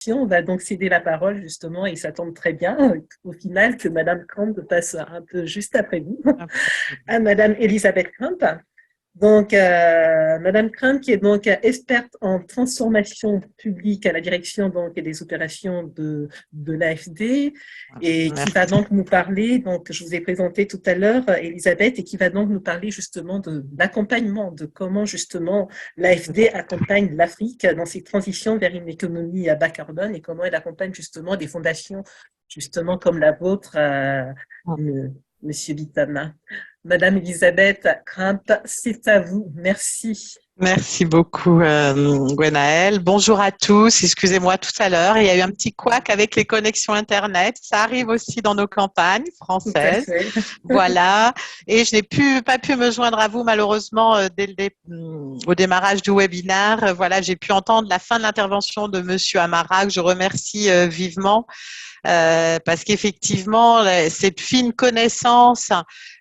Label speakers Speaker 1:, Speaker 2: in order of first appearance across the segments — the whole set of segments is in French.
Speaker 1: On va donc céder la parole justement et ça tombe très bien au final que Madame Camp passe un peu juste après vous à Madame Elisabeth Camp. Donc, Madame Crump, qui est donc experte en transformation publique à la direction donc des opérations de l'AFD et qui va
Speaker 2: Merci.
Speaker 1: donc nous parler, donc je vous ai présenté tout à l'heure Elisabeth, et qui va donc nous parler justement de l'accompagnement, de comment justement l'AFD accompagne l'Afrique dans ses transitions vers une économie à bas carbone et comment elle accompagne justement des fondations justement comme la vôtre, Monsieur Bitama. Madame Elisabeth Crump, c'est à vous. Merci.
Speaker 2: Merci beaucoup, Gwenaëlle. Bonjour à tous. Excusez-moi tout à l'heure, il y a eu un petit couac avec les connexions Internet. Ça arrive aussi dans nos campagnes
Speaker 1: Tout à
Speaker 2: françaises.
Speaker 1: fait.
Speaker 2: Voilà. Et je n'ai pas pu me joindre à vous, malheureusement, au démarrage du webinaire. Voilà, j'ai pu entendre la fin de l'intervention de Monsieur Amara, que je remercie vivement. Parce qu'effectivement, cette fine connaissance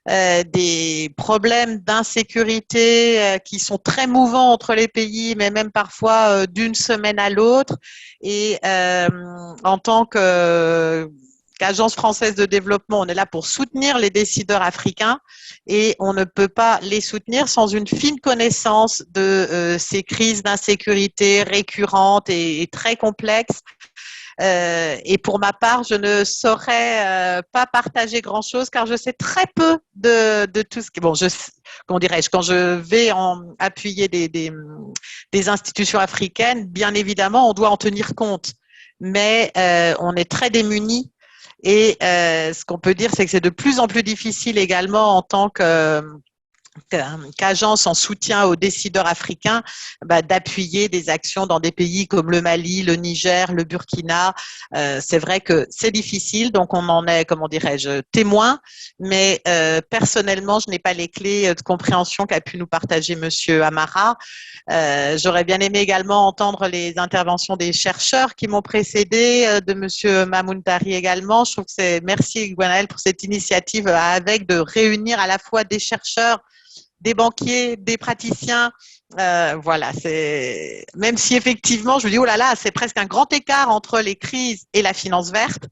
Speaker 2: des problèmes d'insécurité qui sont très mouvants entre les pays, mais même parfois d'une semaine à l'autre. Et en tant qu'Agence française de développement, on est là pour soutenir les décideurs africains et on ne peut pas les soutenir sans une fine connaissance de ces crises d'insécurité récurrentes et très complexes. Et pour ma part, je ne saurais pas partager grand-chose car je sais très peu de tout ce qui… Bon, comment dirais-je, quand je vais appuyer des institutions africaines, bien évidemment, on doit en tenir compte. Mais on est très démunis et ce qu'on peut dire, c'est que c'est de plus en plus difficile également en tant qu'agence en soutien aux décideurs africains, d'appuyer des actions dans des pays comme le Mali, le Niger, le Burkina. C'est vrai que c'est difficile, donc on en est, comment dirais-je, témoin, mais personnellement, je n'ai pas les clés de compréhension qu'a pu nous partager Monsieur Amara. J'aurais bien aimé également entendre les interventions des chercheurs qui m'ont précédé, de Monsieur Mamountari également. Je trouve que merci Gwenaëlle pour cette initiative avec de réunir à la fois des chercheurs, des banquiers, des praticiens. Voilà, c'est même si effectivement, je me dis oh là là, c'est presque un grand écart entre les crises et la finance verte.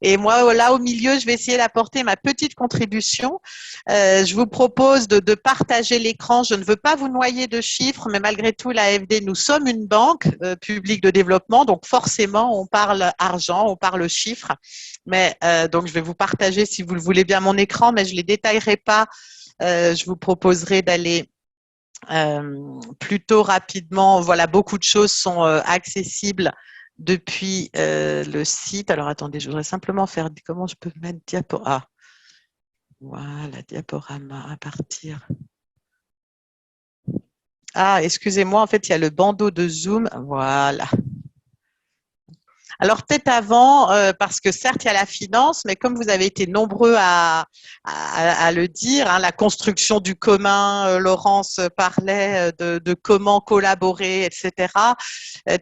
Speaker 2: Et moi, là au milieu, je vais essayer d'apporter ma petite contribution. Je vous propose de partager l'écran. Je ne veux pas vous noyer de chiffres, mais malgré tout, l'AFD, nous sommes une banque publique de développement, donc forcément, on parle argent, on parle chiffres. Mais donc, je vais vous partager, si vous le voulez bien, mon écran, mais je les détaillerai pas. Je vous proposerai d'aller plutôt rapidement. Voilà, beaucoup de choses sont accessibles depuis le site. Alors, attendez, je voudrais simplement faire… Comment je peux mettre diaporama? Ah, voilà, diaporama à partir… Ah, excusez-moi, en fait, il y a le bandeau de Zoom. Voilà. Alors peut-être avant, parce que certes, il y a la finance, mais comme vous avez été nombreux à le dire, hein, la construction du commun, Laurence parlait de comment collaborer, etc.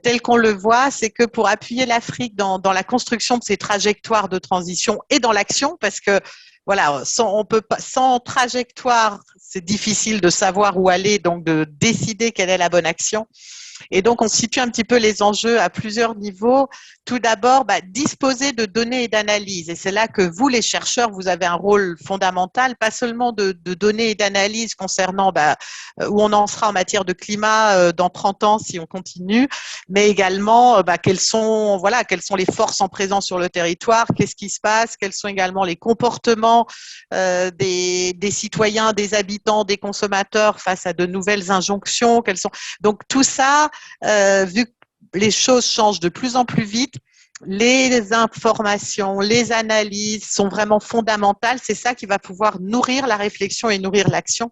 Speaker 2: Tel qu'on le voit, c'est que pour appuyer l'Afrique dans la construction de ces trajectoires de transition et dans l'action, parce que voilà, on peut pas, sans trajectoire, c'est difficile de savoir où aller, donc de décider quelle est la bonne action. Et donc, on situe un petit peu les enjeux à plusieurs niveaux. Tout d'abord, disposer de données et d'analyses. Et c'est là que vous, les chercheurs, vous avez un rôle fondamental, pas seulement de données et d'analyses concernant où on en sera en matière de climat dans 30 ans si on continue, mais également quelles sont les forces en présence sur le territoire, qu'est-ce qui se passe, quels sont également les comportements des citoyens, des habitants, des consommateurs face à de nouvelles injonctions. Donc tout ça, vu que les choses changent de plus en plus vite, les informations, les analyses sont vraiment fondamentales. C'est ça qui va pouvoir nourrir la réflexion et nourrir l'action.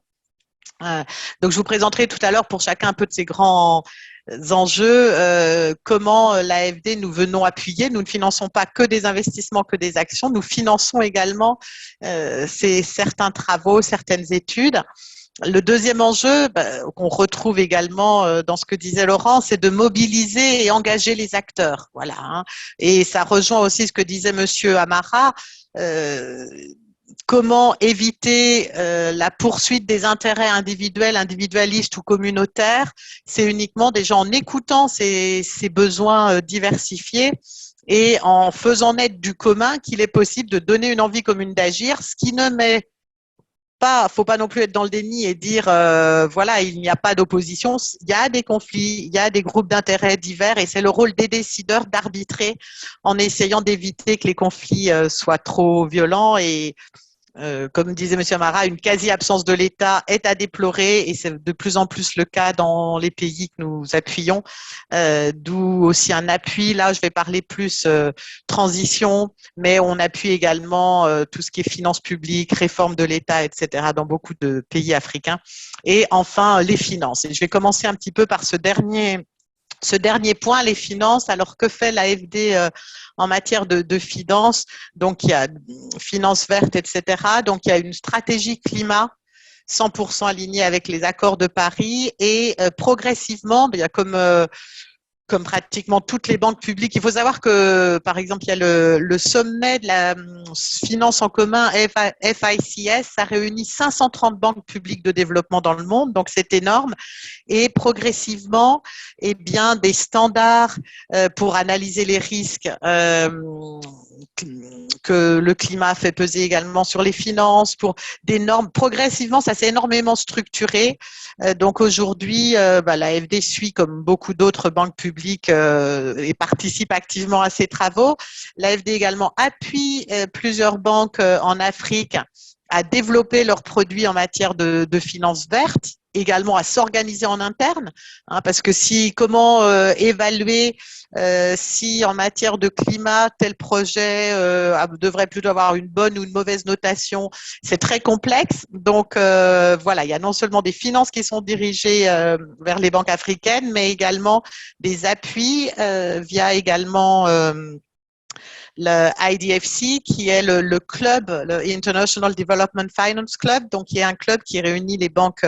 Speaker 2: Donc, je vous présenterai tout à l'heure pour chacun un peu de ces grands enjeux, comment l'AFD nous venons appuyer. Nous ne finançons pas que des investissements, que des actions. Nous finançons également certains travaux, certaines études. Le deuxième enjeu qu'on retrouve également dans ce que disait Laurent, c'est de mobiliser et engager les acteurs. Voilà, hein. Et ça rejoint aussi ce que disait Monsieur Amara. comment éviter la poursuite des intérêts individuels, individualistes ou communautaires. C'est uniquement déjà en écoutant ces besoins diversifiés et en faisant naître du commun qu'il est possible de donner une envie commune d'agir, ce qui ne met pas, faut pas non plus être dans le déni et dire voilà, il n'y a pas d'opposition, il y a des conflits, il y a des groupes d'intérêts divers et c'est le rôle des décideurs d'arbitrer en essayant d'éviter que les conflits soient trop violents et comme disait M. Amara, une quasi-absence de l'État est à déplorer et c'est de plus en plus le cas dans les pays que nous appuyons, d'où aussi un appui. Là, je vais parler plus transition, mais on appuie également tout ce qui est finances publiques, réforme de l'État, etc. dans beaucoup de pays africains. Et enfin, les finances. Et je vais commencer un petit peu par ce dernier point, les finances. Alors, que fait l'AFD en matière de finances? Donc, il y a finances vertes, etc. Donc, il y a une stratégie climat 100% alignée avec les accords de Paris et progressivement, il y a comme pratiquement toutes les banques publiques. Il faut savoir que, par exemple, il y a le sommet de la finance en commun, FICS, ça réunit 530 banques publiques de développement dans le monde, donc c'est énorme. Et progressivement, eh bien, des standards pour analyser les risques que le climat fait peser également sur les finances, pour des normes. Progressivement, ça s'est énormément structuré. Donc aujourd'hui, l'AFD suit comme beaucoup d'autres banques publiques et participe activement à ces travaux. L'AFD également appuie plusieurs banques en Afrique à développer leurs produits en matière de finances vertes, également à s'organiser en interne, parce que comment évaluer si en matière de climat, tel projet devrait plutôt avoir une bonne ou une mauvaise notation, c'est très complexe. Donc voilà, il y a non seulement des finances qui sont dirigées vers les banques africaines, mais également des appuis via également le IDFC, qui est le club, le International Development Finance Club, donc qui est un club qui réunit les banques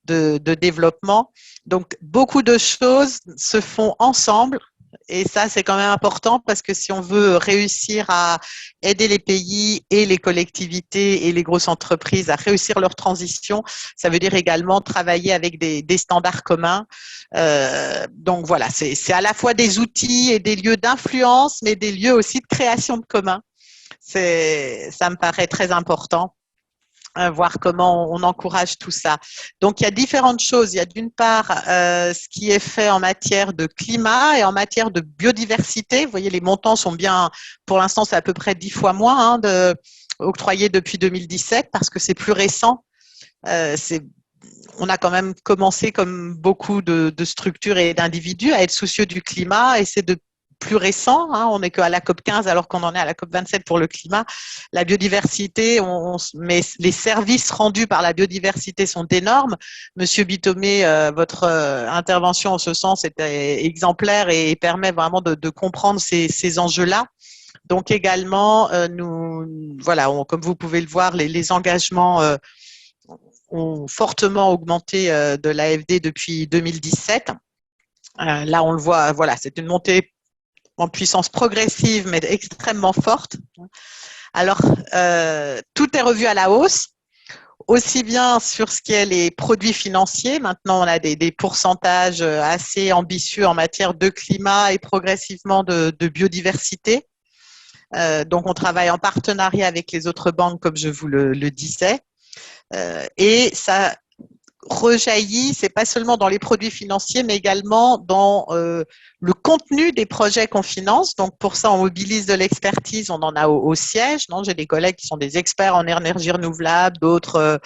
Speaker 2: de développement. Donc, beaucoup de choses se font ensemble. Et ça, c'est quand même important parce que si on veut réussir à aider les pays et les collectivités et les grosses entreprises à réussir leur transition, ça veut dire également travailler avec des standards communs. Donc voilà, c'est à la fois des outils et des lieux d'influence, mais des lieux aussi de création de communs. Ça me paraît très important. Voir comment on encourage tout ça. Donc, il y a différentes choses. Il y a d'une part ce qui est fait en matière de climat et en matière de biodiversité. Vous voyez, les montants sont bien, pour l'instant, c'est à peu près 10 fois moins octroyés depuis 2017 parce que c'est plus récent. On a quand même commencé, comme beaucoup de structures et d'individus, à être soucieux du climat et c'est de plus récent, on n'est qu'à la COP 15 alors qu'on en est à la COP 27 pour le climat. La biodiversité, mais les services rendus par la biodiversité sont énormes. Monsieur Bitomé, votre intervention en ce sens était exemplaire et permet vraiment de comprendre ces enjeux-là. Donc également, comme vous pouvez le voir, les engagements ont fortement augmenté de l'AFD depuis 2017. Là, on le voit, voilà, c'est une montée en puissance progressive, mais extrêmement forte. Alors, tout est revu à la hausse, aussi bien sur ce qui est les produits financiers. Maintenant, on a des pourcentages assez ambitieux en matière de climat et progressivement de biodiversité. Donc, on travaille en partenariat avec les autres banques, comme je vous le disais. Et ça rejaillit, c'est pas seulement dans les produits financiers, mais également dans le contenu des projets qu'on finance. Donc, pour ça, on mobilise de l'expertise. On en a au siège. J'ai des collègues qui sont des experts en énergie renouvelable, d'autres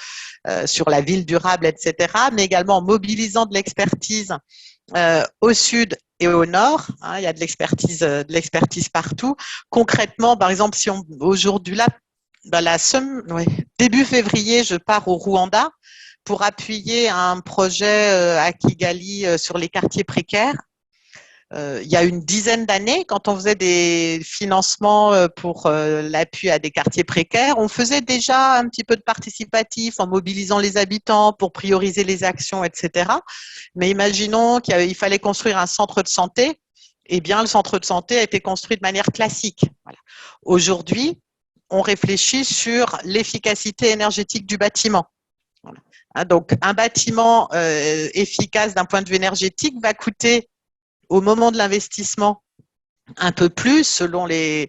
Speaker 2: sur la ville durable, etc. Mais également en mobilisant de l'expertise au sud et au nord. Il y a de l'expertise partout. Concrètement, par exemple, si aujourd'hui là, début février, je pars au Rwanda pour appuyer un projet à Kigali sur les quartiers précaires. Il y a une dizaine d'années, quand on faisait des financements pour l'appui à des quartiers précaires, on faisait déjà un petit peu de participatif en mobilisant les habitants pour prioriser les actions, etc. Mais imaginons qu'il fallait construire un centre de santé. Eh bien, le centre de santé a été construit de manière classique. Voilà. Aujourd'hui, on réfléchit sur l'efficacité énergétique du bâtiment. Voilà. Donc, un bâtiment efficace d'un point de vue énergétique va coûter, au moment de l'investissement, un peu plus selon les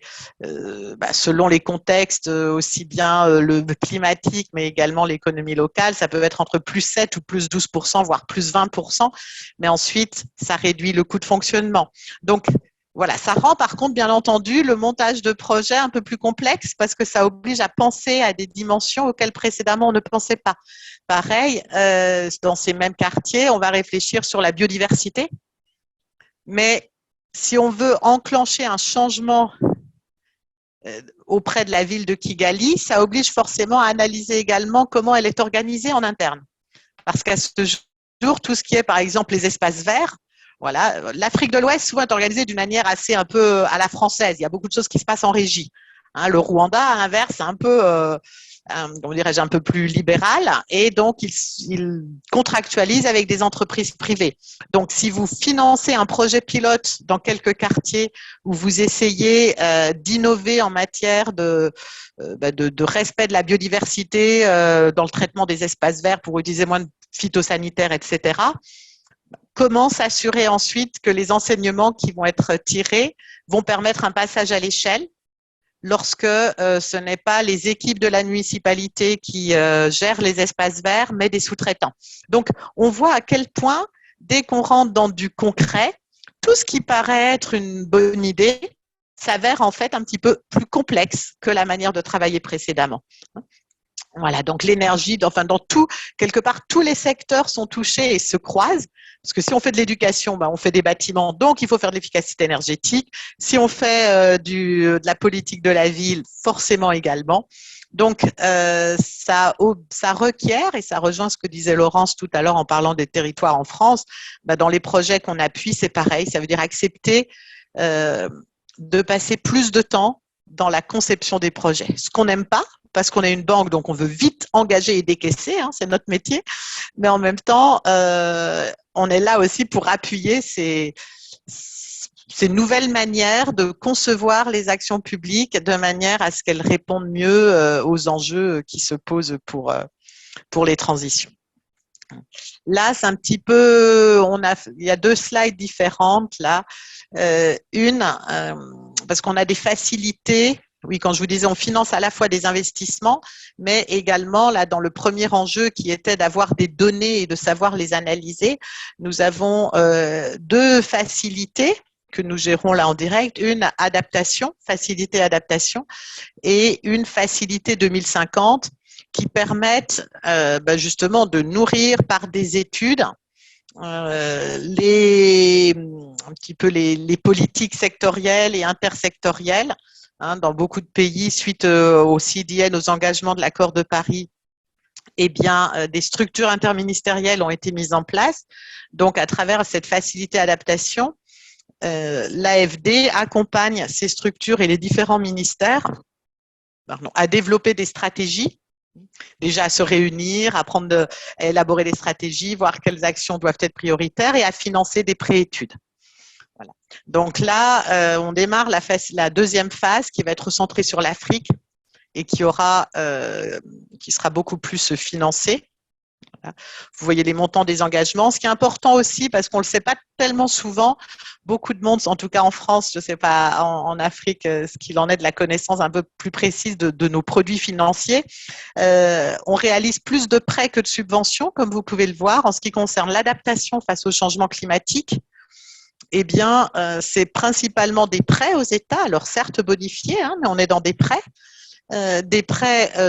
Speaker 2: contextes, aussi bien le climatique, mais également l'économie locale. Ça peut être entre plus 7 ou plus 12%, voire plus 20%. Mais ensuite, ça réduit le coût de fonctionnement. Donc, voilà, ça rend par contre, bien entendu, le montage de projet un peu plus complexe parce que ça oblige à penser à des dimensions auxquelles précédemment on ne pensait pas. Pareil, dans ces mêmes quartiers, on va réfléchir sur la biodiversité. Mais si on veut enclencher un changement auprès de la ville de Kigali, ça oblige forcément à analyser également comment elle est organisée en interne. Parce qu'à ce jour, tout ce qui est, par exemple, les espaces verts, voilà, l'Afrique de l'Ouest souvent est organisée d'une manière assez un peu à la française. Il y a beaucoup de choses qui se passent en régie. Le Rwanda, à l'inverse, c'est un peu, comment dirais-je, un peu plus libéral, et donc il contractualise avec des entreprises privées. Donc, si vous financez un projet pilote dans quelques quartiers où vous essayez d'innover en matière de respect de la biodiversité, dans le traitement des espaces verts pour utiliser moins de phytosanitaires, etc., comment s'assurer ensuite que les enseignements qui vont être tirés vont permettre un passage à l'échelle lorsque ce n'est pas les équipes de la municipalité qui gèrent les espaces verts, mais des sous-traitants. Donc, on voit à quel point, dès qu'on rentre dans du concret, tout ce qui paraît être une bonne idée s'avère en fait un petit peu plus complexe que la manière de travailler précédemment. Voilà, donc l'énergie, enfin dans tout, quelque part, tous les secteurs sont touchés et se croisent. Parce que si on fait de l'éducation, on fait des bâtiments, donc il faut faire de l'efficacité énergétique. Si on fait de la politique de la ville, forcément également. Donc ça requiert, et ça rejoint ce que disait Laurence tout à l'heure en parlant des territoires en France, dans les projets qu'on appuie, c'est pareil. Ça veut dire accepter de passer plus de temps dans la conception des projets. Ce qu'on n'aime pas, parce qu'on est une banque, donc on veut vite engager et décaisser, c'est notre métier. Mais en même temps, on est là aussi pour appuyer ces nouvelles manières de concevoir les actions publiques de manière à ce qu'elles répondent mieux aux enjeux qui se posent pour les transitions. Là, c'est un petit peu, il y a 2 slides différentes là. Parce qu'on a des facilités. Oui, quand je vous disais, on finance à la fois des investissements, mais également, là, dans le premier enjeu qui était d'avoir des données et de savoir les analyser, nous avons 2 facilités que nous gérons là en direct, une adaptation, facilité adaptation, et une facilité 2050 qui permettent justement de nourrir par des études un petit peu les politiques sectorielles et intersectorielles. Dans beaucoup de pays, suite au CDN, aux engagements de l'accord de Paris, des structures interministérielles ont été mises en place. Donc, à travers cette facilité adaptation, l'AFD accompagne ces structures et les différents ministères à développer des stratégies, déjà à se réunir, à élaborer des stratégies, voir quelles actions doivent être prioritaires et à financer des préétudes. Voilà. Donc là, on démarre la deuxième phase qui va être centrée sur l'Afrique et qui sera beaucoup plus financée. Voilà. Vous voyez les montants des engagements. Ce qui est important aussi, parce qu'on ne le sait pas tellement souvent, beaucoup de monde, en tout cas en France, je ne sais pas en Afrique ce qu'il en est de la connaissance un peu plus précise de nos produits financiers. On réalise plus de prêts que de subventions, comme vous pouvez le voir. En ce qui concerne l'adaptation face au changement climatique, c'est principalement des prêts aux États, alors certes bonifiés, mais on est dans des prêts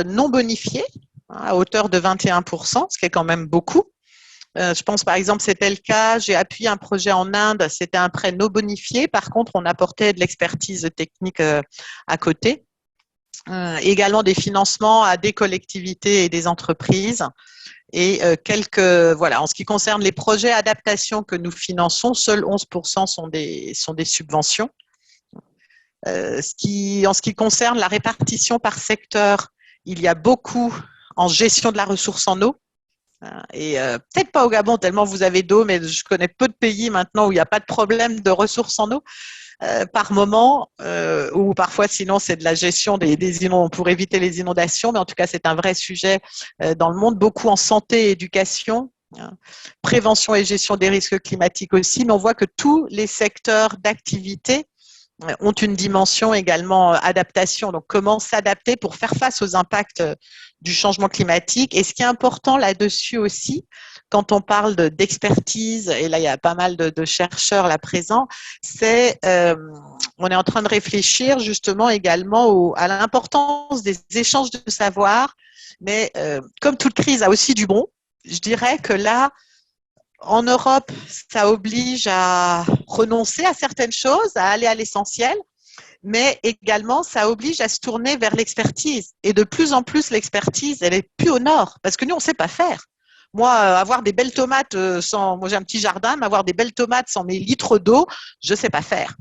Speaker 2: non bonifiés, à hauteur de 21%, ce qui est quand même beaucoup. Je pense par exemple, c'était le cas, j'ai appuyé un projet en Inde, c'était un prêt non bonifié, par contre on apportait de l'expertise technique à côté. Également des financements à des collectivités et des entreprises. Et en ce qui concerne les projets adaptation que nous finançons, seuls 11% sont des subventions. En ce qui concerne la répartition par secteur, il y a beaucoup en gestion de la ressource en eau. Et peut-être pas au Gabon tellement vous avez d'eau, mais je connais peu de pays maintenant où il n'y a pas de problème de ressources en eau. par moment, ou parfois sinon c'est de la gestion des inondations pour éviter les inondations, mais en tout cas c'est un vrai sujet dans le monde, beaucoup en santé et éducation, hein, prévention et gestion des risques climatiques aussi, mais on voit que tous les secteurs d'activité ont une dimension également adaptation. Donc, comment s'adapter pour faire face aux impacts du changement climatique. Et ce qui est important là-dessus aussi, quand on parle d'expertise, et là, il y a pas mal de chercheurs là présents, c'est on est en train de réfléchir justement également à l'importance des échanges de savoir. Mais comme toute crise a aussi du bon, je dirais que là, en Europe, ça oblige à renoncer à certaines choses, à aller à l'essentiel, mais également, ça oblige à se tourner vers l'expertise. Et de plus en plus, l'expertise, elle est plus au nord, parce que nous, on ne sait pas faire. Moi, avoir des belles tomates moi j'ai un petit jardin, mais avoir des belles tomates sans mes litres d'eau, je ne sais pas faire.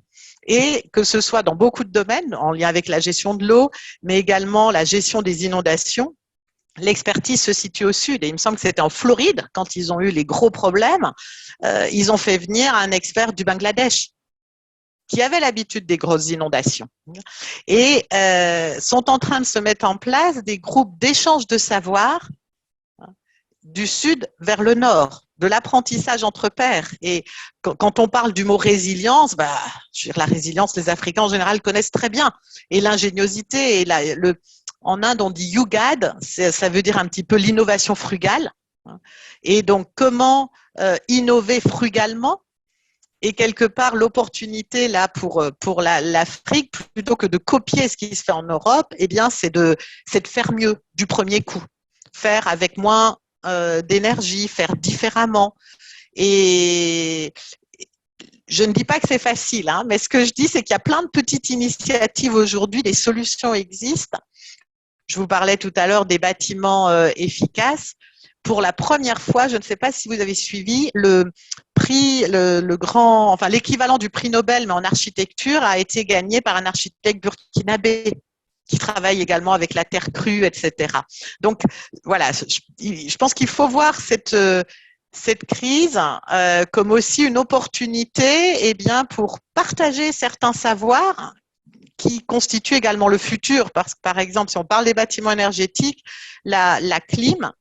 Speaker 2: Et que ce soit dans beaucoup de domaines, en lien avec la gestion de l'eau, mais également la gestion des inondations, l'expertise se situe au sud. Et il me semble que c'était en Floride, quand ils ont eu les gros problèmes, ils ont fait venir un expert du Bangladesh qui avait l'habitude des grosses inondations. Et sont en train de se mettre en place des groupes d'échange de savoir du sud vers le nord, de l'apprentissage entre pairs. Et quand on parle du mot résilience, je veux dire, la résilience, les Africains en général connaissent très bien. Et l'ingéniosité, en Inde, on dit Yugad, ça veut dire un petit peu l'innovation frugale. Et donc, comment innover frugalement? Et quelque part, l'opportunité là pour l'Afrique, plutôt que de copier ce qui se fait en Europe, eh bien, c'est de faire mieux du premier coup, faire avec moins d'énergie, faire différemment. Et je ne dis pas que c'est facile, hein, mais ce que je dis, c'est qu'il y a plein de petites initiatives aujourd'hui, des solutions existent. Je vous parlais tout à l'heure des bâtiments efficaces. Pour la première fois, je ne sais pas si vous avez suivi, le prix, l'équivalent du prix Nobel, mais en architecture, a été gagné par un architecte burkinabé qui travaille également avec la terre crue, etc. Donc, voilà, je pense qu'il faut voir cette crise comme aussi une opportunité pour partager certains savoirs qui constituent également le futur. Parce que, par exemple, si on parle des bâtiments énergétiques, la clim,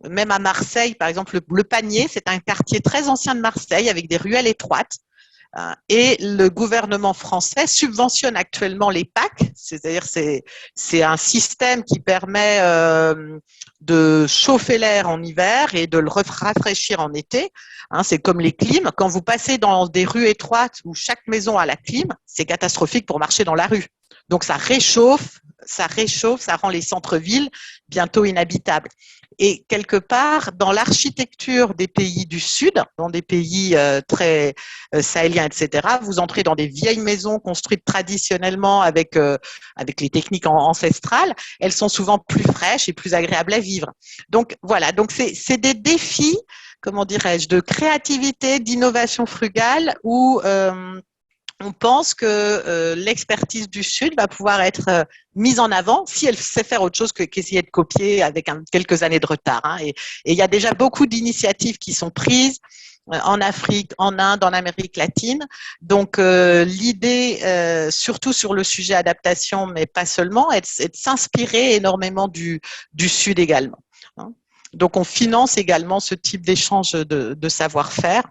Speaker 2: même à Marseille, par exemple, le Panier, c'est un quartier très ancien de Marseille avec des ruelles étroites. Et le gouvernement français subventionne actuellement les PAC, c'est-à-dire c'est un système qui permet de chauffer l'air en hiver et de le rafraîchir en été. C'est comme les clims. Quand vous passez dans des rues étroites où chaque maison a la clim, c'est catastrophique pour marcher dans la rue. Donc ça réchauffe, ça rend les centres-villes bientôt inhabitables. Et quelque part, dans l'architecture des pays du Sud, dans des pays très sahéliens, etc., vous entrez dans des vieilles maisons construites traditionnellement avec les techniques ancestrales. Elles sont souvent plus fraîches et plus agréables à vivre. Donc voilà, donc c'est des défis, comment dirais-je, de créativité, d'innovation frugale où on pense que l'expertise du Sud va pouvoir être mise en avant si elle sait faire autre chose qu'essayer de copier avec quelques années de retard. Et il y a déjà beaucoup d'initiatives qui sont prises en Afrique, en Inde, en Amérique latine. Donc, l'idée, surtout sur le sujet adaptation, mais pas seulement, est de s'inspirer énormément du Sud également. Donc, on finance également ce type d'échange de savoir-faire.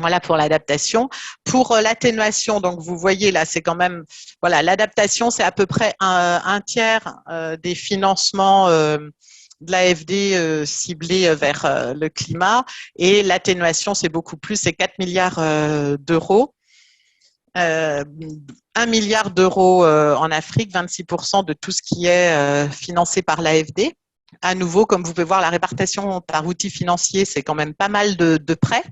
Speaker 2: Voilà pour l'adaptation. Pour l'atténuation, donc vous voyez là, c'est quand même, voilà, l'adaptation, c'est à peu près un tiers des financements de l'AFD ciblés vers le climat, et l'atténuation, c'est beaucoup plus, c'est 4 milliards d'euros. 1 milliard d'euros en Afrique, 26% de tout ce qui est financé par l'AFD. À nouveau, comme vous pouvez voir, la répartition par outils financiers, c'est quand même pas mal de prêts.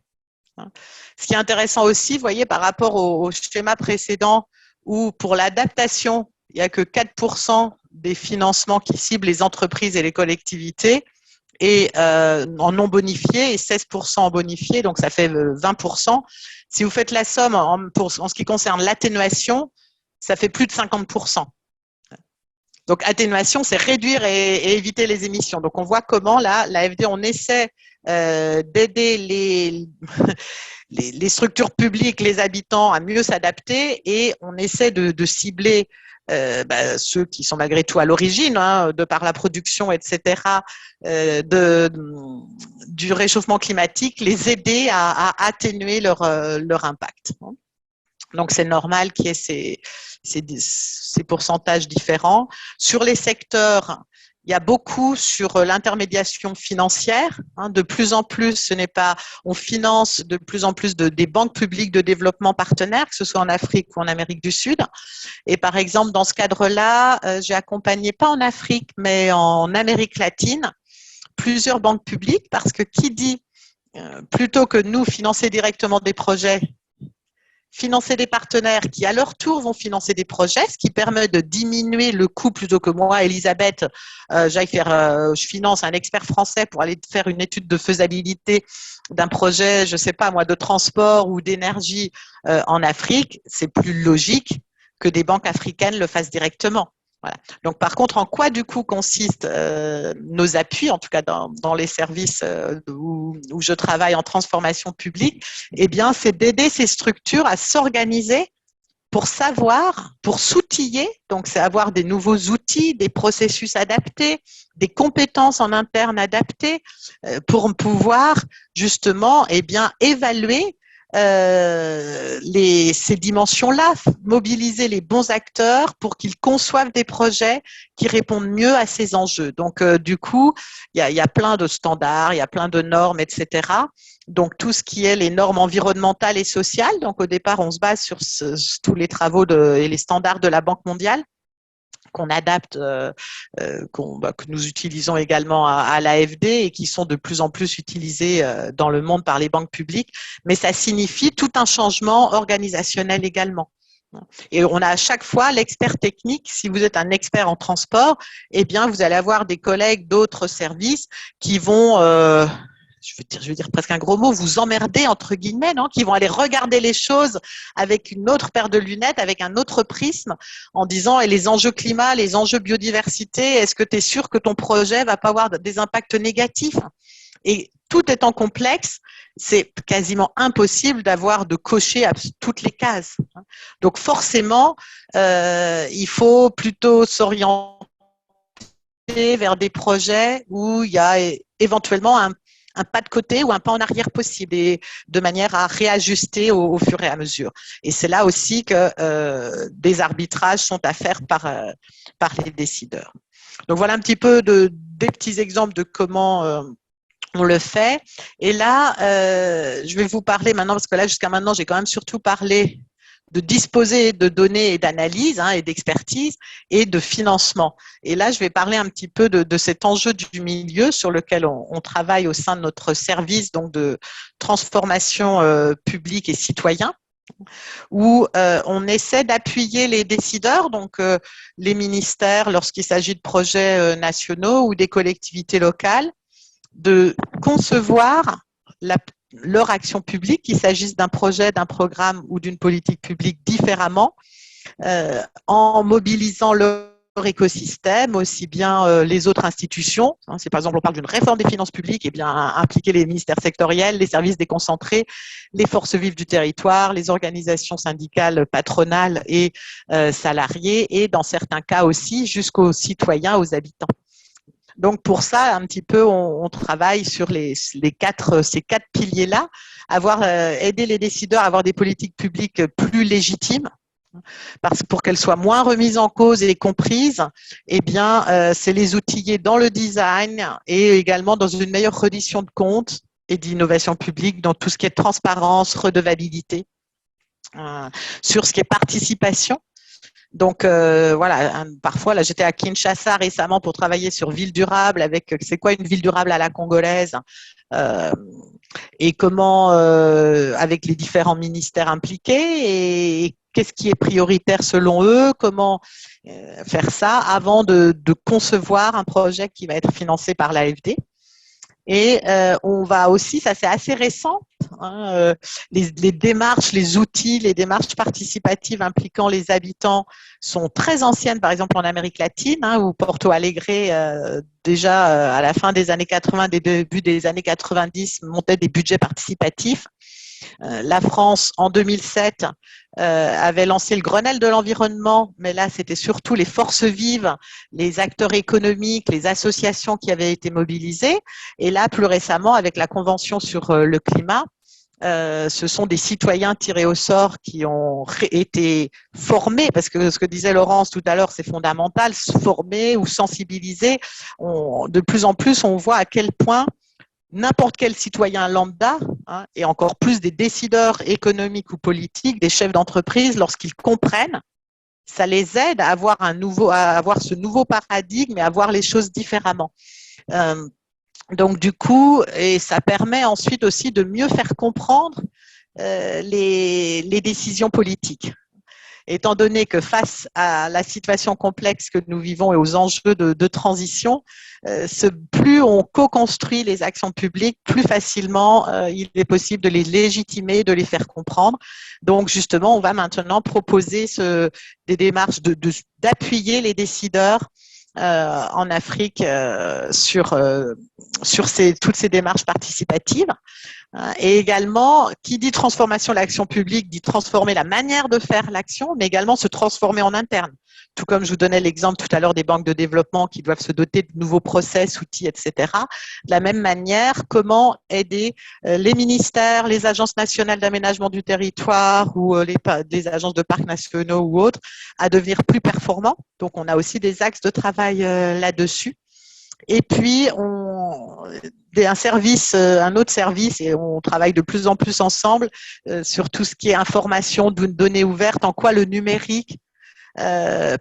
Speaker 2: Ce qui est intéressant aussi, vous voyez, par rapport au schéma précédent où pour l'adaptation, il n'y a que 4% des financements qui ciblent les entreprises et les collectivités et en non bonifié et 16% en bonifié, donc ça fait 20%. Si vous faites la somme en ce qui concerne l'atténuation, ça fait plus de 50%. Donc, atténuation, c'est réduire et éviter les émissions. Donc, on voit comment, là, l'AFD, on essaie d'aider les structures publiques, les habitants à mieux s'adapter et on essaie de cibler ceux qui sont malgré tout à l'origine, de par la production, etc., du réchauffement climatique, les aider à atténuer leur impact. Donc, c'est normal qu'il y ait ces pourcentages différents. Sur les secteurs, il y a beaucoup sur l'intermédiation financière. De plus en plus, on finance de plus en plus des banques publiques de développement partenaires, que ce soit en Afrique ou en Amérique du Sud. Et par exemple, dans ce cadre-là, j'ai accompagné, pas en Afrique, mais en Amérique latine, plusieurs banques publiques, parce que qui dit, plutôt que nous financer directement des projets, financer des partenaires qui, à leur tour, vont financer des projets, ce qui permet de diminuer le coût plutôt que moi, Elisabeth, je finance un expert français pour aller faire une étude de faisabilité d'un projet, je ne sais pas moi, de transport ou d'énergie en Afrique. C'est plus logique que des banques africaines le fassent directement. Voilà. Donc, par contre, en quoi du coup consistent nos appuis, en tout cas dans les services où je travaille en transformation publique, eh bien, c'est d'aider ces structures à s'organiser pour savoir, pour s'outiller, donc c'est avoir des nouveaux outils, des processus adaptés, des compétences en interne adaptées pour pouvoir justement évaluer ces dimensions-là, mobiliser les bons acteurs pour qu'ils conçoivent des projets qui répondent mieux à ces enjeux. Donc, du coup, il y a plein de standards, il y a plein de normes, etc. Donc, tout ce qui est les normes environnementales et sociales. Donc, au départ, on se base sur tous les travaux et les standards de la Banque mondiale qu'on adapte, que nous utilisons également à l'AFD et qui sont de plus en plus utilisés dans le monde par les banques publiques. Mais ça signifie tout un changement organisationnel également. Et on a à chaque fois l'expert technique. Si vous êtes un expert en transport, eh bien, vous allez avoir des collègues d'autres services qui vont je veux dire presque un gros mot, vous emmerder entre guillemets, non, qui vont aller regarder les choses avec une autre paire de lunettes, avec un autre prisme, en disant et les enjeux climat, les enjeux biodiversité, est-ce que tu es sûr que ton projet va pas avoir des impacts négatifs? Et tout étant complexe, c'est quasiment impossible de cocher toutes les cases. Donc forcément, il faut plutôt s'orienter vers des projets où il y a éventuellement un pas de côté ou un pas en arrière possible et de manière à réajuster au fur et à mesure. Et c'est là aussi que des arbitrages sont à faire par les décideurs. Donc voilà un petit peu des petits exemples de comment on le fait. Et là, je vais vous parler maintenant, parce que là, jusqu'à maintenant, j'ai quand même surtout parlé de disposer de données et d'analyse et d'expertise et de financement. Et là, je vais parler un petit peu de cet enjeu du milieu sur lequel on travaille au sein de notre service donc de transformation publique et citoyen, où on essaie d'appuyer les décideurs, donc les ministères lorsqu'il s'agit de projets nationaux ou des collectivités locales, de concevoir leur action publique, qu'il s'agisse d'un projet, d'un programme ou d'une politique publique différemment, en mobilisant leur écosystème, aussi bien les autres institutions. Si par exemple on parle d'une réforme des finances publiques, eh bien impliquer les ministères sectoriels, les services déconcentrés, les forces vives du territoire, les organisations syndicales, patronales et salariées, et dans certains cas aussi jusqu'aux citoyens, aux habitants. Donc pour ça, un petit peu, on travaille sur ces quatre piliers-là, aider les décideurs à avoir des politiques publiques plus légitimes, parce que pour qu'elles soient moins remises en cause et comprises, eh bien, c'est les outiller dans le design et également dans une meilleure reddition de comptes et d'innovation publique, dans tout ce qui est transparence, redevabilité, sur ce qui est participation. Donc voilà, parfois là j'étais à Kinshasa récemment pour travailler sur ville durable avec c'est quoi une ville durable à la congolaise et comment avec les différents ministères impliqués et qu'est-ce qui est prioritaire selon eux, comment faire ça avant de concevoir un projet qui va être financé par l'AFD. Et on va aussi, ça c'est assez récent, hein, les démarches, les outils, les démarches participatives impliquant les habitants sont très anciennes, par exemple en Amérique latine, hein, où Porto Alegre, déjà à la fin des années 80, des débuts des années 90, montait des budgets participatifs. La France, en 2007, avait lancé le Grenelle de l'environnement, mais là, c'était surtout les forces vives, les acteurs économiques, les associations qui avaient été mobilisées. Et là, plus récemment, avec la Convention sur le climat, ce sont des citoyens tirés au sort qui ont été formés, parce que ce que disait Laurence tout à l'heure, c'est fondamental, formés ou sensibilisés. De plus en plus, on voit à quel point n'importe quel citoyen lambda, hein, et encore plus des décideurs économiques ou politiques, des chefs d'entreprise, lorsqu'ils comprennent, ça les aide à avoir ce nouveau paradigme et à voir les choses différemment. Donc du coup, et ça permet ensuite aussi de mieux faire comprendre les décisions politiques. Étant donné que face à la situation complexe que nous vivons et aux enjeux de transition, plus on co-construit les actions publiques, plus facilement il est possible de les légitimer, de les faire comprendre. Donc justement, on va maintenant proposer des démarches d'appuyer les décideurs en Afrique sur toutes ces démarches participatives. Et également, qui dit transformation de l'action publique, dit transformer la manière de faire l'action, mais également se transformer en interne. Tout comme je vous donnais l'exemple tout à l'heure des banques de développement qui doivent se doter de nouveaux process, outils, etc. De la même manière, comment aider les ministères, les agences nationales d'aménagement du territoire ou les agences de parcs nationaux ou autres à devenir plus performants. Donc, on a aussi des axes de travail là-dessus. Et puis, un autre service, et on travaille de plus en plus ensemble sur tout ce qui est information, données ouvertes, en quoi le numérique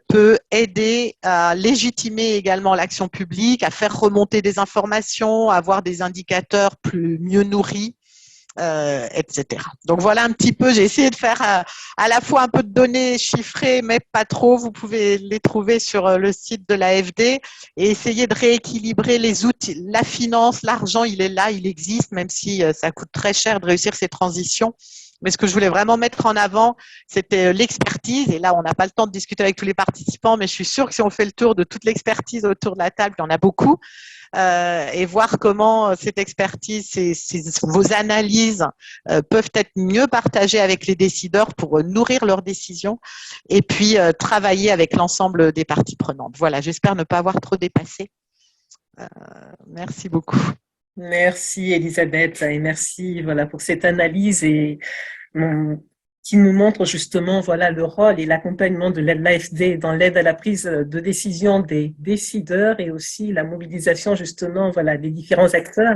Speaker 2: peut aider à légitimer également l'action publique, à faire remonter des informations, à avoir des indicateurs mieux nourris, etc. Donc voilà un petit peu, j'ai essayé de faire à la fois un peu de données chiffrées, mais pas trop. Vous pouvez les trouver sur le site de l'AFD et essayer de rééquilibrer les outils. La finance, l'argent, il est là, il existe, même si ça coûte très cher de réussir ces transitions. Mais ce que je voulais vraiment mettre en avant, c'était l'expertise. Et là, on n'a pas le temps de discuter avec tous les participants, mais je suis sûre que si on fait le tour de toute l'expertise autour de la table, il y en a beaucoup. Et voir comment cette expertise, vos analyses peuvent être mieux partagées avec les décideurs pour nourrir leurs décisions et puis travailler avec l'ensemble des parties prenantes. Voilà, j'espère ne pas avoir trop dépassé. Merci beaucoup.
Speaker 1: Merci Elisabeth et merci voilà, pour cette analyse qui nous montre justement voilà, le rôle et l'accompagnement de l'AFD dans l'aide à la prise de décision des décideurs et aussi la mobilisation justement voilà, des différents acteurs.